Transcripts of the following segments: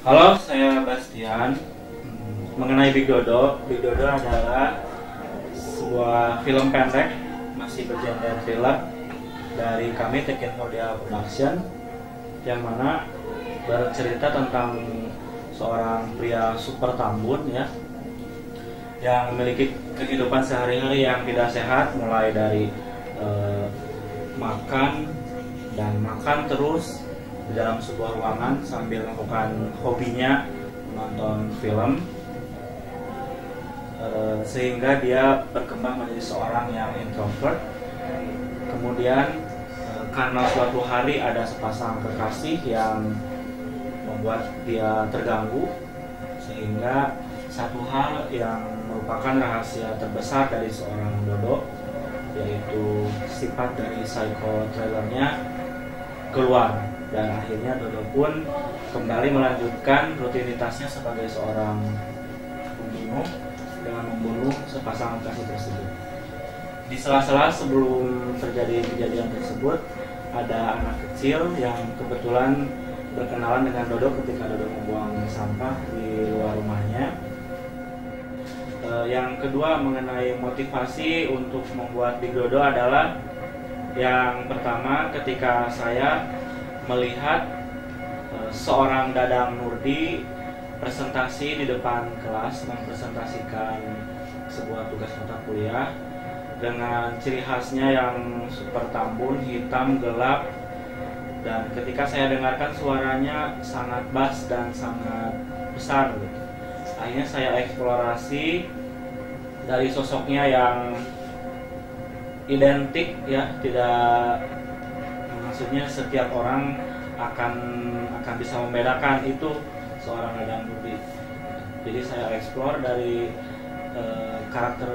Halo, saya Bastian. Mengenai Big Dodo, Big Dodo adalah sebuah film pendek masih bergenre thriller dari kami Tekken Fordia Production, yang mana bercerita tentang seorang pria super tambun ya, yang memiliki kehidupan sehari-hari yang tidak sehat, mulai dari makan dan makan terus di dalam sebuah ruangan sambil melakukan hobinya menonton film, sehingga dia berkembang menjadi seorang yang introvert. Kemudian karena suatu hari ada sepasang kekasih yang membuat dia terganggu, sehingga satu hal yang merupakan rahasia terbesar dari seorang Dodo, yaitu sifat dari psycho trailernya keluar, dan akhirnya Dodo pun kembali melanjutkan rutinitasnya sebagai seorang pembunuh dengan membunuh sepasang kekasih tersebut. Di sela-sela sebelum terjadi kejadian tersebut, ada anak kecil yang kebetulan berkenalan dengan Dodo ketika Dodo membuang sampah di luar rumahnya. Yang kedua, mengenai motivasi untuk membuat Big Dodo adalah, yang pertama, ketika saya melihat seorang Dadang Nurdi presentasi di depan kelas, mempresentasikan sebuah tugas mata kuliah dengan ciri khasnya yang super tambun, hitam, gelap, dan ketika saya dengarkan suaranya sangat bass dan sangat besar gitu. Akhirnya saya eksplorasi dari sosoknya yang identik ya, tidak, maksudnya setiap orang akan bisa membedakan itu seorang Dadang Nurdi. Jadi saya eksplor dari karakter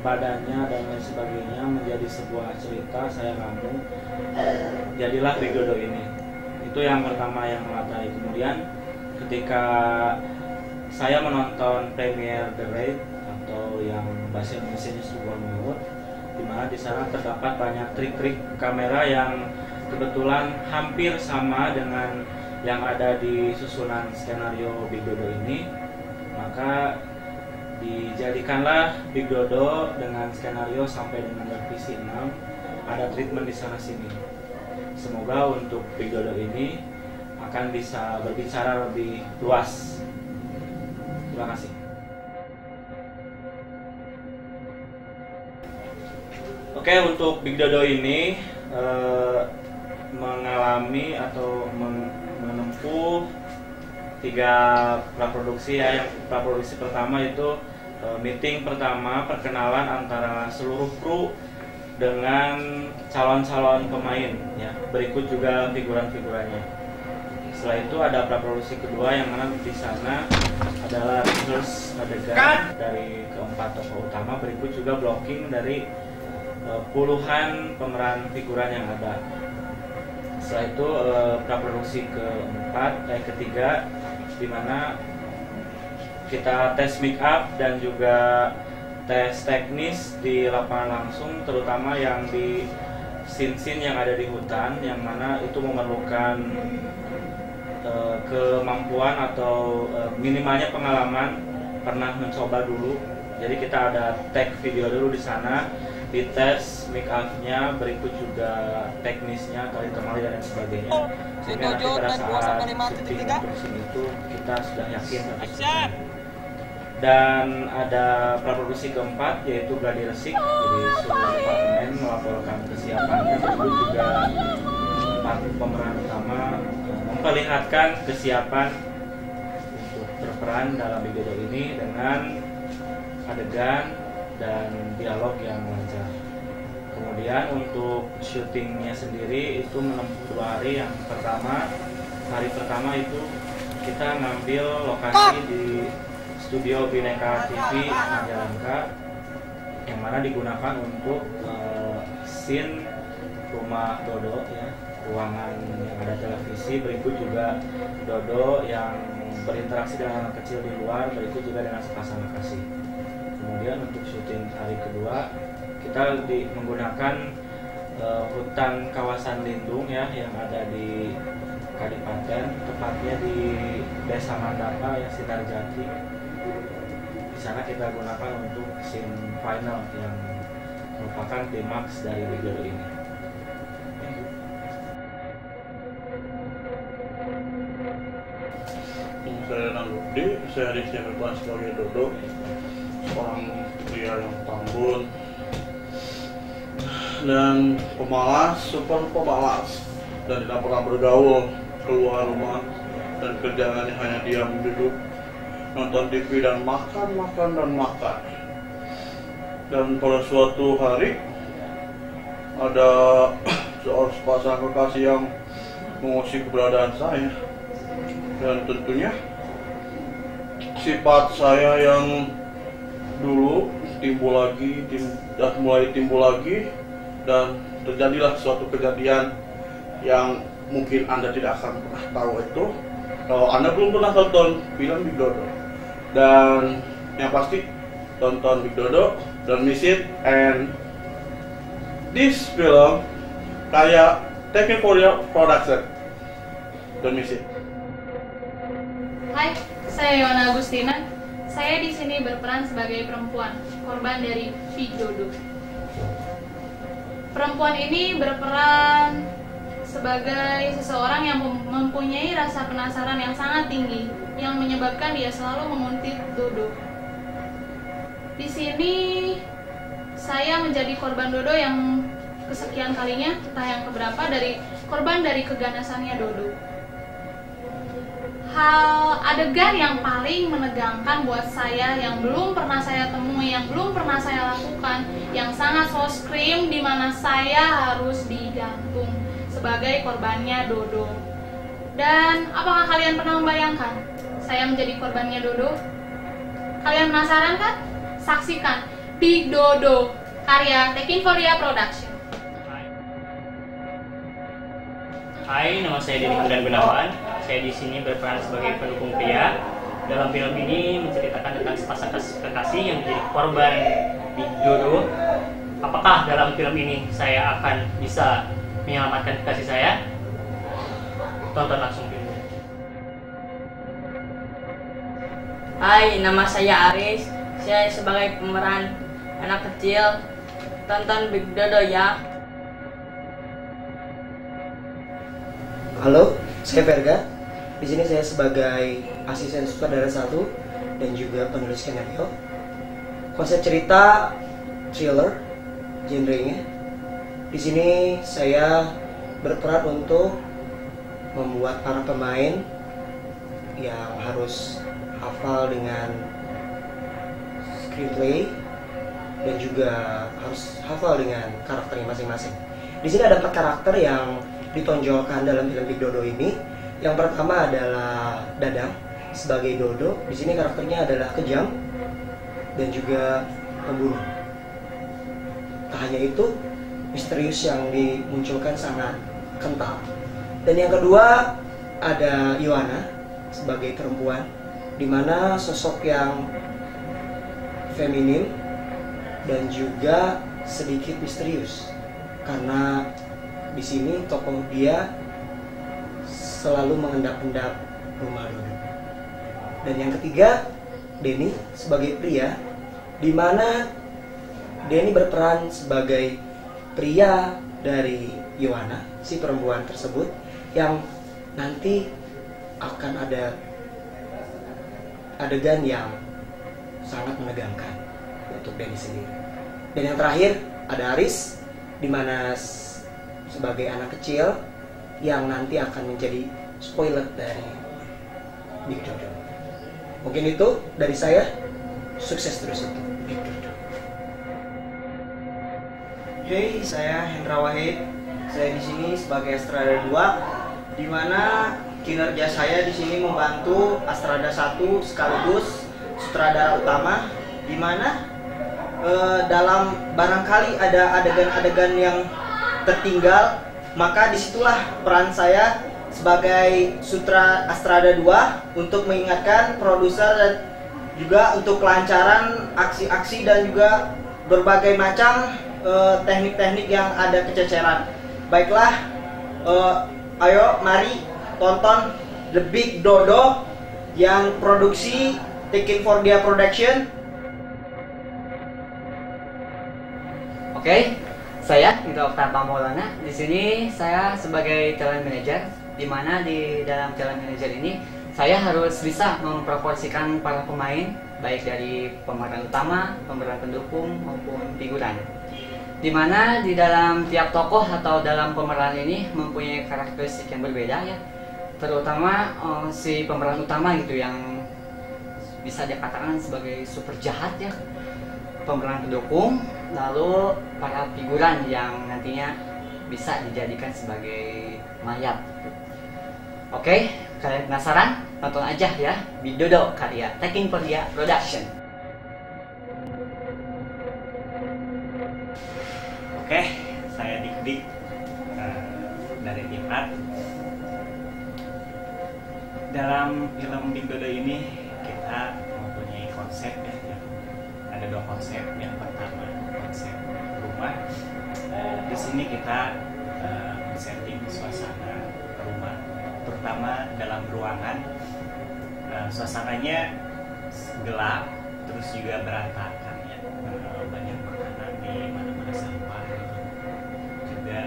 badannya dan lain sebagainya menjadi sebuah cerita, saya rangkum, jadilah Big Dodo ini. Itu yang pertama yang melatar. Kemudian ketika saya menonton premiere The Raid, atau yang bahasa Indonesia sebuah mulut, di mana di sana terdapat banyak trik-trik kamera yang kebetulan hampir sama dengan yang ada di susunan skenario Big Dodo ini, maka dijadikanlah Big Dodo dengan skenario sampai dengan revisi 6, ada treatment di sana sini. Semoga untuk Big Dodo ini akan bisa berbicara lebih luas. Terima kasih. Oke, untuk Big Dodo ini mengalami atau menempuh 3 praproduksi ya. Yang praproduksi pertama itu meeting pertama, perkenalan antara seluruh kru dengan calon-calon pemain ya. Berikut juga figuran-figurannya. Setelah itu ada praproduksi kedua, yang mana di sana adalah rehearse adegan dari keempat tokoh utama. Berikut juga blocking dari puluhan pemeran figuran yang ada. Setelah itu praproduksi ketiga, di mana kita tes make up dan juga tes teknis di lapangan langsung, terutama yang di scene-scene yang ada di hutan, yang mana itu memerlukan kemampuan atau minimalnya pengalaman pernah mencoba dulu. Jadi kita ada take video dulu di sana, dites make up-nya, berikut juga teknisnya, tali temali dan sebagainya. Sehingga nanti pada saat syuting untuk scene itu kita sudah yakin. Dan ada praproduksi keempat, yaitu gladi resik. Jadi seluruh departemen melaporkan kesiapannya, berikut juga 4 pemeran utama memperlihatkan kesiapan untuk berperan dalam Big Dodo ini dengan adegan dan dialog yang lancar. Kemudian untuk syutingnya sendiri itu menempuh 2 hari. Yang pertama, hari pertama itu kita ngambil lokasi di studio Bineka TV Majalengka, yang mana digunakan untuk scene rumah Dodo ya, ruangan yang ada televisi. Berikut juga Dodo yang berinteraksi dengan anak kecil di luar, berikut juga dengan sepasang kekasih. Kemudian untuk syuting hari kedua kita menggunakan hutan kawasan lindung ya, yang ada di Kadipaten, tepatnya di Desa Mandapa ya, Sinarjati. Di sana kita gunakan untuk scene final yang merupakan klimaks dari Big Dodo ini. Saya Nangudi, saya di sini berperan sebagai Dodo, seorang pria yang tambun dan pemalas, super pemalas, dan tidak pernah bergaul, keluar rumah, dan kerjaannya hanya diam duduk, nonton TV dan makan. Dan pada suatu hari ada seorang sepasang kekasih yang mengusik keberadaan saya, dan tentunya sifat saya yang dulu mulai timbul lagi, dan terjadilah suatu kejadian yang mungkin Anda tidak akan pernah tahu itu kalau Anda belum pernah tonton film Big Dodo. Dan yang pasti tonton Big Dodo, don't miss it. And this film kayak Taking for Your Production, don't miss it. Hai, saya Yona Agustina. Saya di sini berperan sebagai perempuan, korban dari Big Dodo. Perempuan ini berperan sebagai seseorang yang mempunyai rasa penasaran yang sangat tinggi, yang menyebabkan dia selalu menguntit Dodo. Di sini saya menjadi korban Dodo yang kesekian kalinya, entah yang keberapa, dari korban dari keganasannya Dodo. Hal adegan yang paling menegangkan buat saya, yang belum pernah saya temui, yang belum pernah saya lakukan, yang sangat so scream, di mana saya harus digantung sebagai korbannya Dodo. Dan apakah kalian pernah membayangkan saya menjadi korbannya Dodo? Kalian penasaran kan? Saksikan Big Dodo, karya Taking for Your Production. Hai, nama saya Denny Hamdan Gunawan. Saya di sini berperan sebagai pendukung pria. Dalam film ini menceritakan tentang sepasang kekasih yang menjadi korban Big Dodo. Apakah dalam film ini saya akan bisa menyelamatkan kekasih saya? Tonton langsung filmnya. Hai, nama saya Aris. Saya sebagai pemeran anak kecil. Tonton Big Dodo ya. Halo, saya Verga. Di sini saya sebagai asisten sutradara 1 dan juga penulis skenario. Konsep cerita thriller, genrenya. Di sini saya berperan untuk membuat para pemain yang harus hafal dengan screenplay dan juga harus hafal dengan karakternya masing-masing. Di sini ada 4 karakter yang ditonjolkan dalam film Big Dodo ini. Yang pertama adalah Dadang sebagai Dodo. Di sini karakternya adalah kejam dan juga pembunuh. Tak hanya itu, misterius yang dimunculkan sangat kental. Dan yang kedua ada Yohana sebagai perempuan, di mana sosok yang feminin dan juga sedikit misterius, karena di sini tokoh dia selalu mengendap-endap rumah Dodo. Dan yang ketiga, Denny sebagai pria, di mana Denny berperan sebagai pria dari Yohana, si perempuan tersebut, yang nanti akan ada adegan yang sangat menegangkan untuk Denny sendiri. Dan yang terakhir ada Aris, di mana sebagai anak kecil yang nanti akan menjadi spoiler dari Big Dodo. Mungkin itu dari saya. Sukses terus untuk Big Dodo. Hey, saya Hendra Wahid. Saya di sini sebagai Astrada 2, di mana kinerja saya di sini membantu Astrada 1 sekaligus sutradara utama, di mana dalam barangkali ada adegan-adegan yang tertinggal, maka disitulah peran saya sebagai sutra Astrada 2 untuk mengingatkan produser dan juga untuk kelancaran aksi-aksi dan juga berbagai macam teknik-teknik yang ada kececeran. Baiklah, ayo mari tonton The Big Dodo yang produksi Taking for Dia Production. Oke, saya Indra Oktava Maulana. Di sini saya sebagai talent manager, di mana di dalam talent manager ini saya harus bisa memproporsikan para pemain, baik dari pemeran utama, pemeran pendukung maupun figuran. Di mana di dalam tiap tokoh atau dalam pemeran ini mempunyai karakteristik yang berbeda ya. Terutama si pemeran utama gitu yang bisa dikatakan sebagai super jahat ya. Pemeran pendukung, lalu para figuran yang nantinya bisa dijadikan sebagai mayat. Oke, kalian penasaran? Tonton aja ya Big Dodo karya Taking for Dia Production. Oke, saya Dik-Dik dari tim Art. Dalam film Big Dodo ini kita mempunyai konsep ya. Ada dua konsep. Yang pertama konsep rumah. Di sini kita setting suasana rumah, terutama dalam ruangan. Suasananya gelap, terus juga berantakan ya. Banyak makanan di mana-mana, sampah gitu. Juga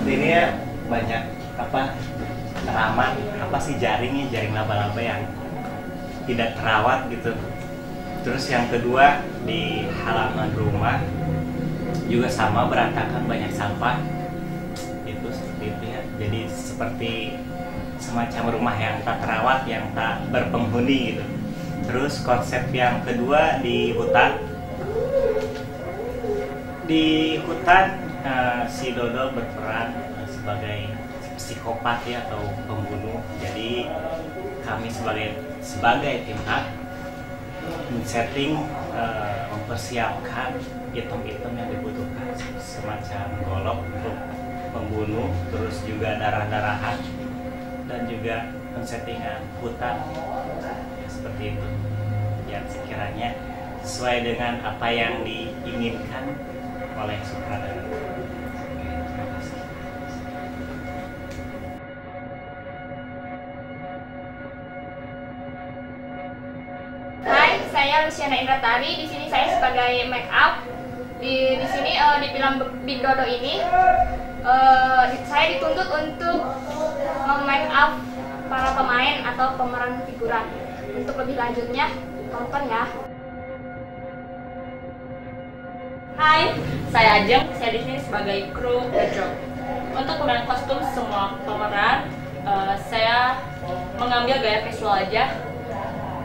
ini ya, banyak teraman jaring laba-laba yang tidak terawat gitu. Terus yang kedua, di halaman rumah juga sama, berantakan, banyak sampah. Itu seperti itu ya. Jadi seperti semacam rumah yang tak terawat, yang tak berpenghuni gitu. Terus konsep yang kedua di hutan. Di hutan si Dodo berperan sebagai psikopat ya, atau pembunuh. Jadi kami sebagai tim A men-setting, mempersiapkan item-item yang dibutuhkan, semacam golok untuk pembunuh, terus juga darah-darahan, dan juga men-settingan hutan ya, seperti itu yang sekiranya sesuai dengan apa yang diinginkan oleh sutradara. Terima kasih. Hai, saya Luciana Indratari. Di sini saya sebagai make up. Di sini di film Big Dodo ini saya dituntut untuk mem-make up para pemain atau pemeran figuran. Untuk lebih lanjutnya, tonton ya. Hai, saya Ajeng. Saya di sini sebagai kru wardrobe. Untuk pemilihan kostum semua pemeran, saya mengambil gaya visual aja.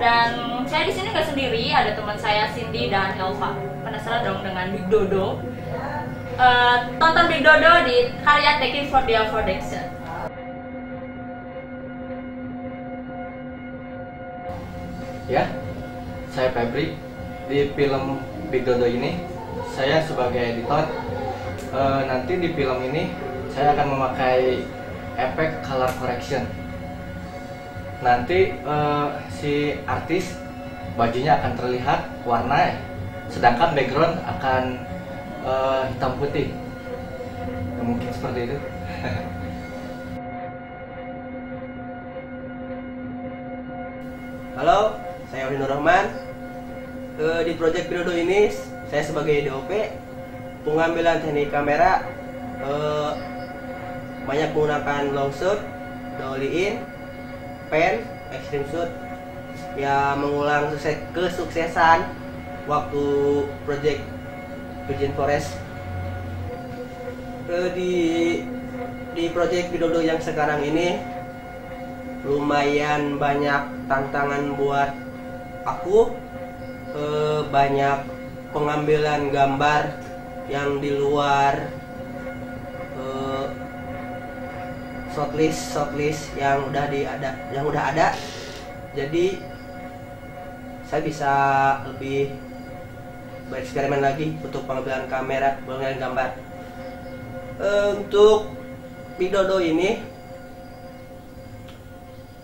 Dan saya di sini nggak sendiri, ada teman saya Cindy dan Elva. Penasaran dong dengan Big Dodo? Tonton Big Dodo di karya Taking for Dia Production. Ya, saya Febri. Di film Big Dodo ini saya sebagai editor. Nanti di film ini saya akan memakai efek color correction. Nanti si artis bajunya akan terlihat warna, sedangkan background akan hitam putih. Mungkin seperti itu. Halo, saya Winur Rahman. Di project Big Dodo ini saya sebagai DOP. Pengambilan teknik kamera banyak menggunakan long shot, dolly in, pen, extreme shoot yang mengulang kesuksesan waktu project Virgin Forest. Di project Big Dodo yang sekarang ini lumayan banyak tantangan buat aku. Banyak pengambilan gambar yang di luar shortlist yang udah ada. Jadi saya bisa lebih bereksperimen lagi untuk pengambilan gambar. Untuk Big Dodo ini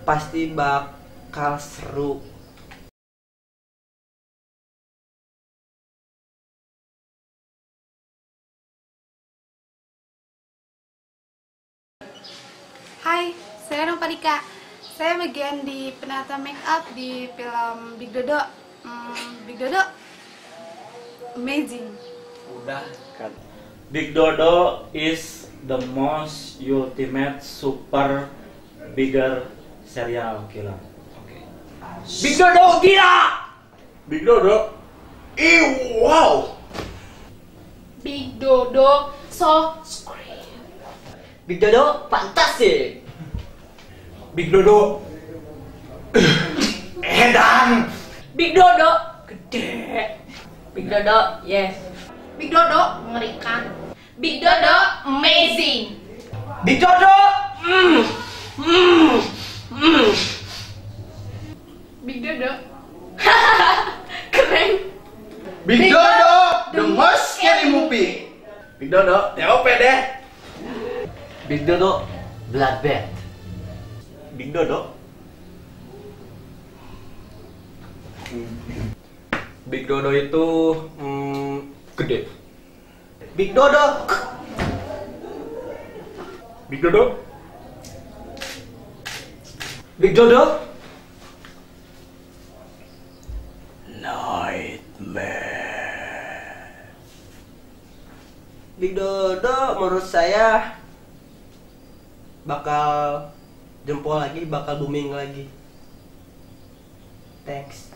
pasti bakal seru. Hai, saya Nopadika. Saya bagian di penata make up di film Big Dodo. Big Dodo, amazing. Udah kan. Big Dodo is the most ultimate super bigger serial killer. Big Dodo gila. Big Dodo. Wow. Big Dodo so scream. Big Dodo fantastic. Big Dodo edan. Big Dodo gede. Big Dodo yes. Big Dodo mengerikan. Big Dodo amazing. Big Dodo Big Dodo Keren. Big Dodo, the most scary movie. Big Dodo, TOP deh. Big Dodo bloodbath. Big Dodo. Big Dodo itu gede. Big Dodo. Big Dodo. Big Dodo. Big Dodo menurut saya bakal jempol lagi, bakal booming lagi. Thanks.